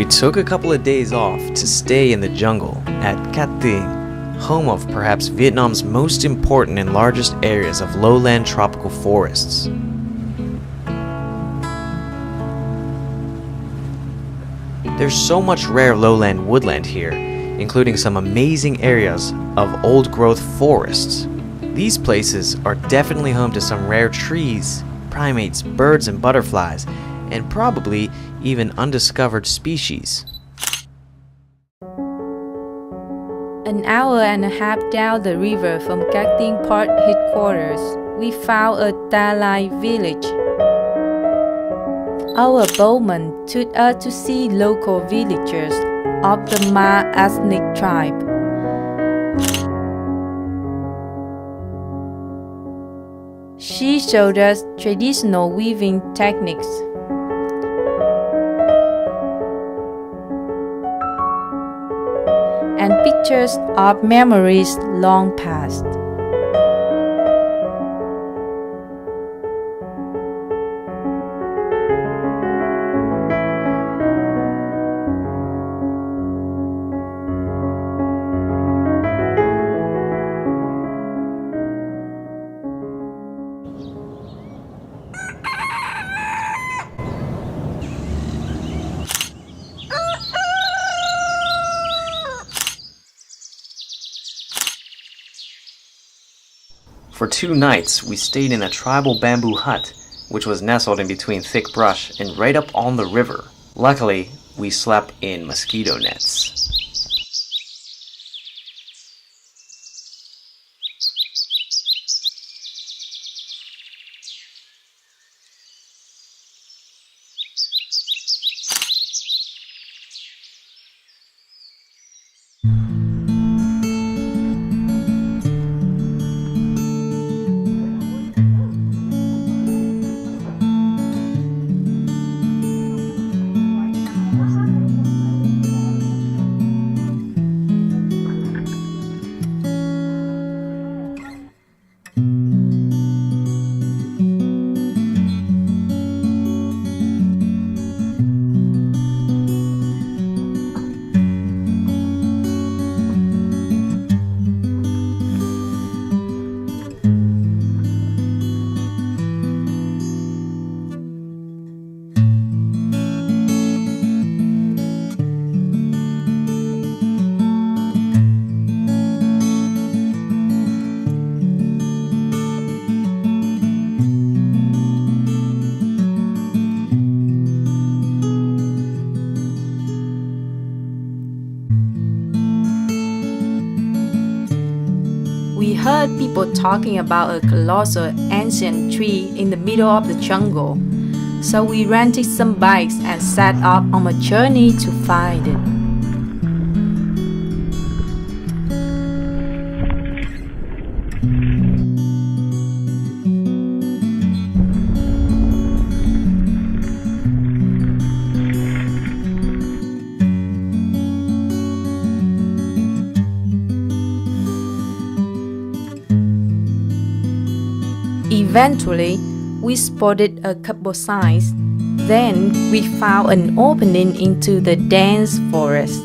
We took a couple of days off to stay in the jungle at Cát Tiên, home of perhaps Vietnam's most important and largest areas of lowland tropical forests. There's so much rare lowland woodland here, including some amazing areas of old-growth forests. These places are definitely home to some rare trees, primates, birds and butterflies, and probably even undiscovered species. An hour and a half down the river from Cát Tiên Park headquarters, we found a Dalai village. Our boatman took us to see local villagers of the Ma ethnic tribe. She showed us traditional weaving techniques. And pictures of memories long past. For 2 nights, we stayed in a tribal bamboo hut, which was nestled in between thick brush and right up on the river. Luckily, we slept in mosquito nets. We heard people talking about a colossal ancient tree in the middle of the jungle, so we rented some bikes and set off on a journey to find it. Eventually, we spotted a couple signs. Then we found an opening into the dense forest.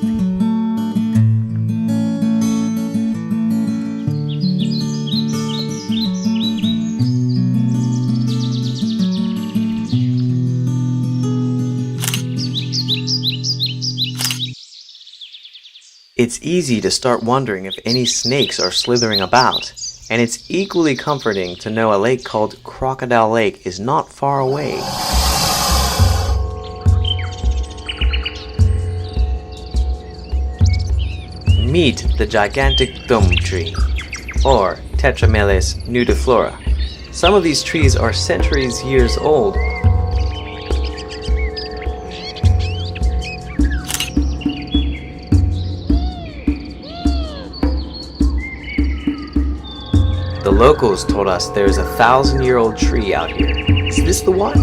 It's easy to start wondering if any snakes are slithering about. And it's equally comforting to know a lake called Crocodile Lake is not far away. Meet the gigantic thumb tree, or Tetrameles nudiflora. Some of these trees are centuries years old. The locals told us there's a 1,000-year-old tree out here. Is this the one?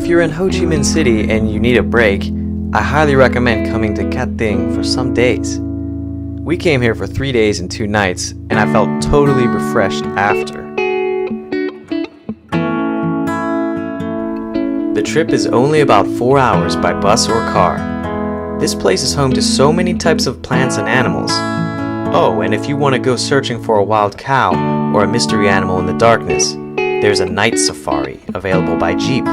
If you're in Ho Chi Minh City and you need a break, I highly recommend coming to Cát Tiên for some days. We came here for 3 days and 2 nights, and I felt totally refreshed after. The trip is only about 4 hours by bus or car. This place is home to so many types of plants and animals. Oh, and if you want to go searching for a wild cow or a mystery animal in the darkness, there's a night safari available by Jeep.